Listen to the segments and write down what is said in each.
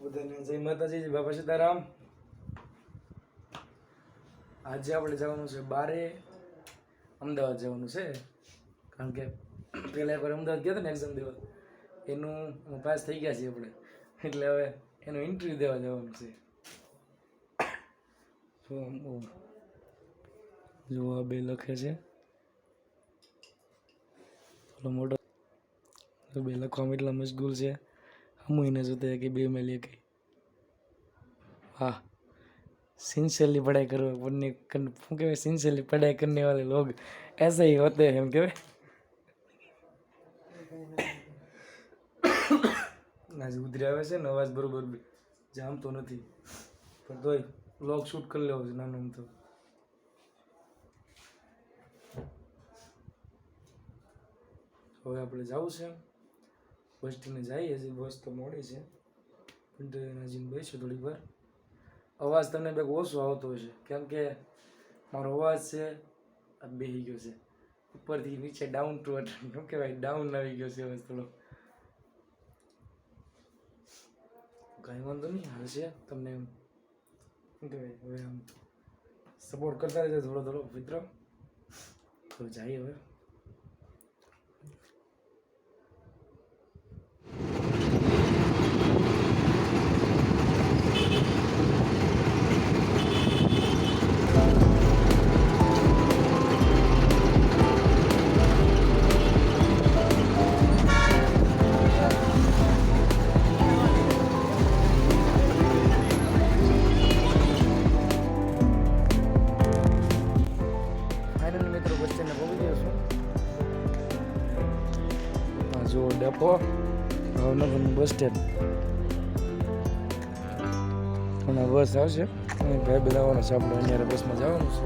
બધાને જય માતાજી, જય બાપા સીતારામ. આજે આપણે જવાનું છે બારે, અમદાવાદ જવાનું છે. કારણ કે પહેલાં એકવાર અમદાવાદ ગયા હતા ને એક્ઝામ દેવા, એનું પાસ થઈ ગયા છે આપણે, એટલે હવે એનું ઇન્ટરવ્યૂ દેવા જવાનું છે. જો આ બે લખે છે, મોટો બે લખવામાં એટલા મશગુલ છે, हम ही न सोते कि बे में लेके हाँ सिंसियरली पढ़ाई करो पढ़ने क्या सिंसियरली पढ़ाई करने वाले लोग ऐसे ही होते हैं हम क्या आज उधर आवे છે ને અવાજ બરોબર જામતો નથી પણ તોય વ્લોગ શૂટ કરી લેવો છે નાનો તો. હવે આપણે જવું છે બસ સ્ટેન્ડે જઈએ, હજી બસ તો મોડી છે પણ હજી બેસીશું થોડીક વાર. અવાજ તમને બેક ઓછો આવતો હશે કેમ કે મારો અવાજ છે આ બેસી ગયો છે ઉપરથી નીચે ડાઉન ટુ અર્થ, શું કહેવાય, ડાઉન આવી ગયો છે અવાજ થોડો. કાંઈ વાંધો નહીં, હાલશે. તમને એમ શું કહેવાય, હવે આમ સપોર્ટ કરતા રહેજો થોડો થોડો મિત્રો. તો જઈએ હવે. જો ડેપો ભાવનગરનું બસ સ્ટેન્ડ, અને બસ આવશે અને ભાઈ બોલાવવાનો છે આપણે, અહીંયા બસમાં જવાનું છે.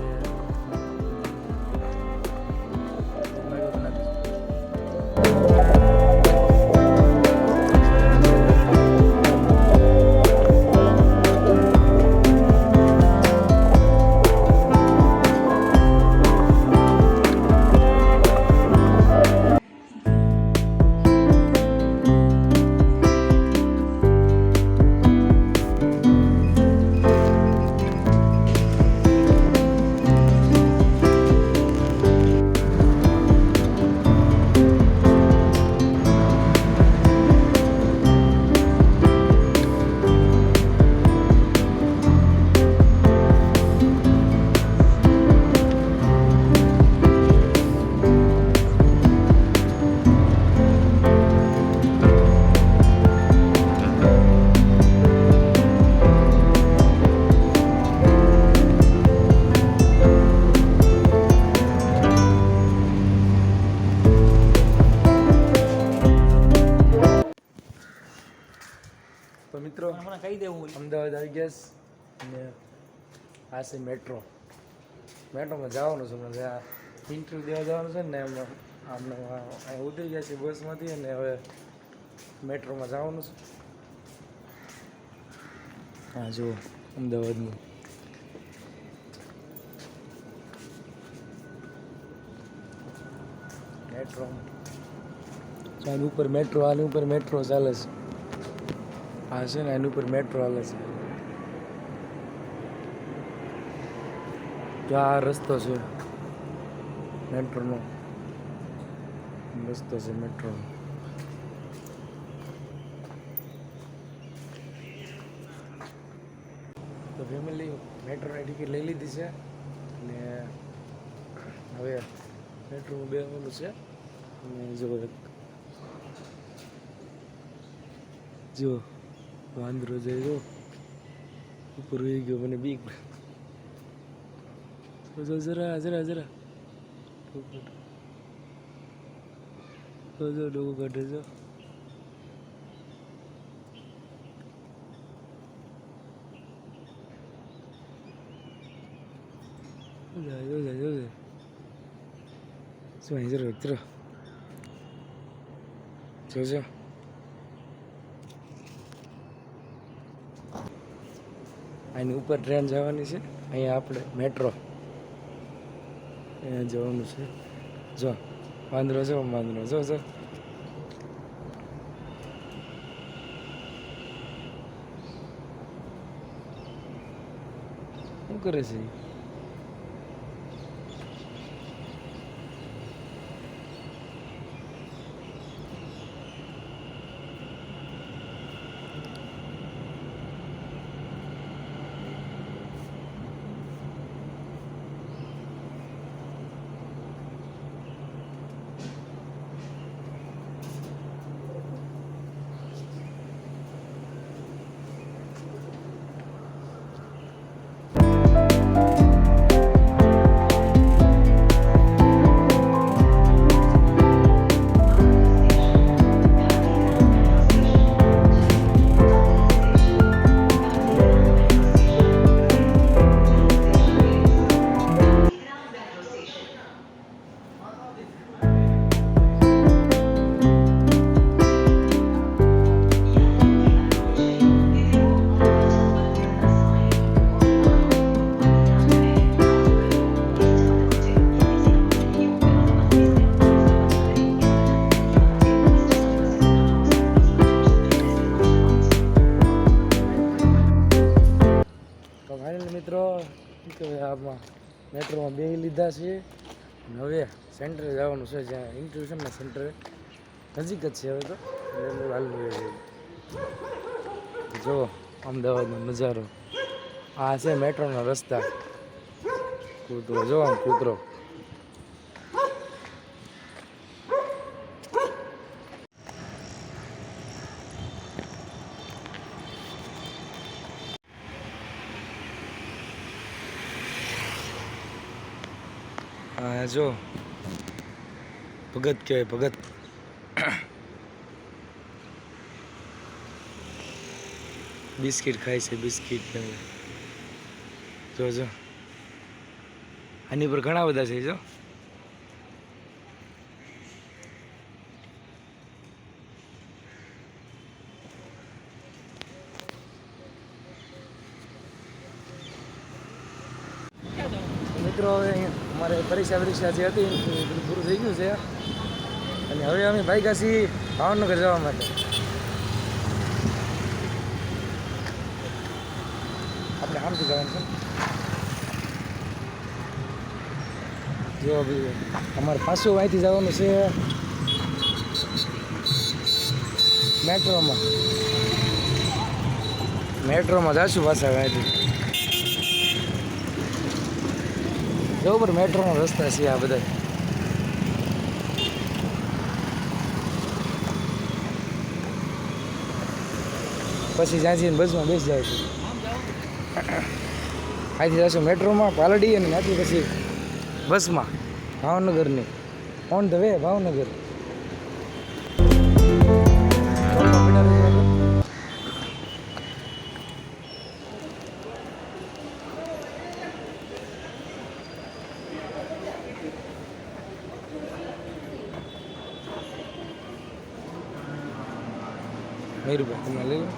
તો મિત્રો કહી દેવું અમદાવાદ આવી ગયા અને આ છે મેટ્રો. મેટ્રોમાં જવાનું છે, મને આ ઇન્ટરવ્યૂ દેવા જવાનું છે ને એમ આમને અહીં ઉતરી ગયા છે બસમાંથી અને હવે મેટ્રોમાં જવાનું છે. હા જો અમદાવાદનું મેટ્રો, આની ઉપર મેટ્રો, આની ઉપર મેટ્રો ચાલે છે. આ છે ને એની ઉપર મેટ્રો હાલે છે. તો આ રસ્તો છે મેટ્રોનો, રસ્તો છે મેટ્રોનો. તો ફેમિલી મેટ્રોની ટિકિટ લઈ લીધી છે અને હવે મેટ્રોમાં બેસવાનું છે. અને જો વાંદરો જાય જો ઉપર રહી ગયો, મને બીક. જરા જરા જરા જો ડોકો કાઢે જો. શું અહીં જરા જરા જોજો. આની ઉપર ટ્રેન જવાની છે, અહીંયા આપણે મેટ્રો અહીંયા જવાનું છે. જો વાંદરો જો, વાંદરો જો જો શું કરે છે ઈ? તો ફાઇનલ મિત્રો શું કહેવાય, આમાં મેટ્રોમાં બેસી લીધા છે અને હવે સેન્ટરે જવાનું છે, જ્યાં ઇન્ટરવ્યૂ છે ને સેન્ટરે નજીક જ છે. હવે તો એટલે હાલવું છે. જો અમદાવાદનો નજારો આ છે મેટ્રોના રસ્તા. કૂતરો જો આમ કૂતરો. હા જો ભગત કહેવાય, ભગત. બિસ્કિટ ખાય છે, બિસ્કિટ. જો જો આની પર ઘણા બધા છે. જો મિત્રો હવે અમારે પરીક્ષા જે હતી એ બધું પૂરું થઈ ગયું છે અને હવે અમે ભાગ્યા છીએ ભાવનગર જવા માટે. આપણે આમથી જવાનું છે. જો અમારે પાછું અહીંથી જવાનું છે મેટ્રોમાં જઈશું પાછા અહીંથી. બરોબર મેટ્રોનો રસ્તા છે આ બધા. પછી જ્યાં જઈને બસમાં બેસી જાય છે. અહીંથી જઈશું મેટ્રોમાં પાલડી અને ત્યાંથી પછી બસમાં ભાવનગરની on the way Bhavnagar. Merubhai તમે લઈ લો.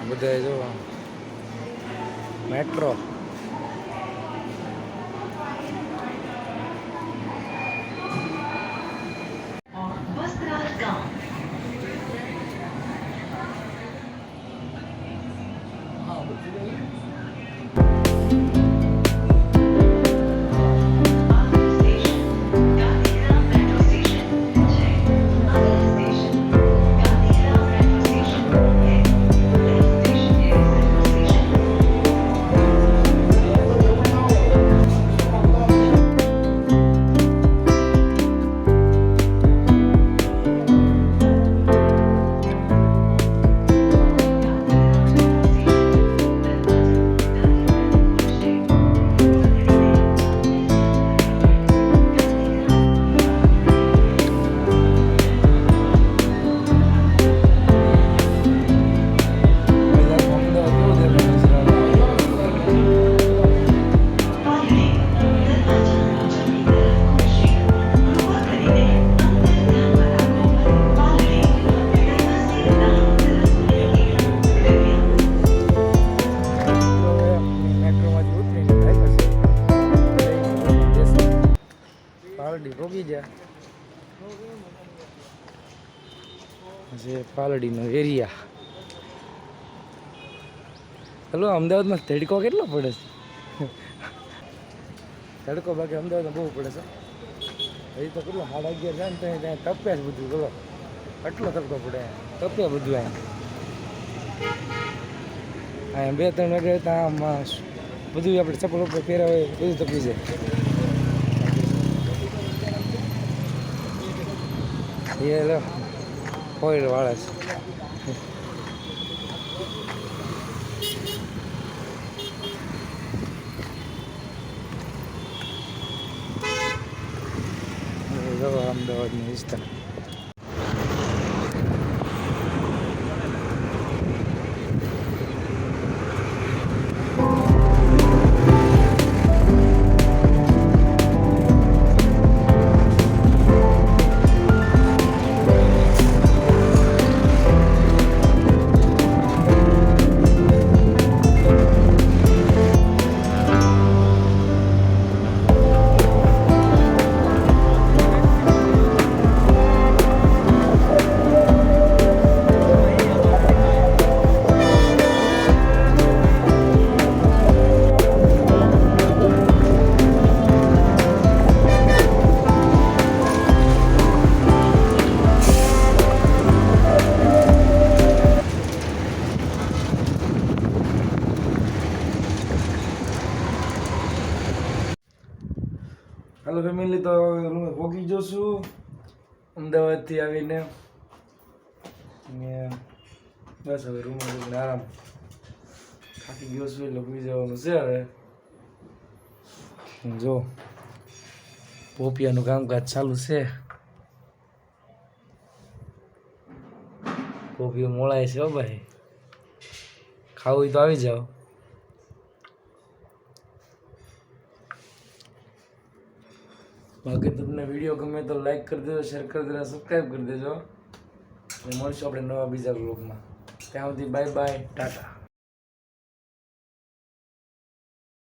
બધા જો મેટ્રો. પાલડી ભોગી ગયા છે. પાલડીનો એરિયા હલો, અમદાવાદમાં તડકો કેટલો પડે છે? તડકો બાકી અમદાવાદમાં બહુ પડે છે. હજી તો કેટલો 11:30 જાય ને ત્યાં તપ્યા જ બધું. બોલો આટલો તડકો પડે, તપ્યા બધું. અહીંયા 2-3 વાગે ત્યાં બધું આપણે ચપ્પલ ઉપર પહેર્યા હોય બધું તપી જાય. એ લો ફોઈલ વાળા છે. અમદાવાદનો વિસ્તાર. હાલો ફેમિલી, તો રૂમે પહોંચી ગયો છું અમદાવાદથી આવીને. બસ હવે રૂમે જઈને આરામ. થાકી ગયો છું એટલે ભૂલી જવાનું છે હવે. જો પોપિયાનું કામકાજ ચાલુ છે. પોપિયો મોળાય છે. હો ભાઈ, ખાવું હોય તો આવી જાઓ. બાકી તમને વિડીયો ગમે તો લાઈક કરી દેજો, શેર કરી દેજો, સબસ્ક્રાઈબ કરી દેજો. અને મળશું આપણે નવા બીજા વ્લોગમાં. ત્યાં સુધી બાય બાય, ટાટા.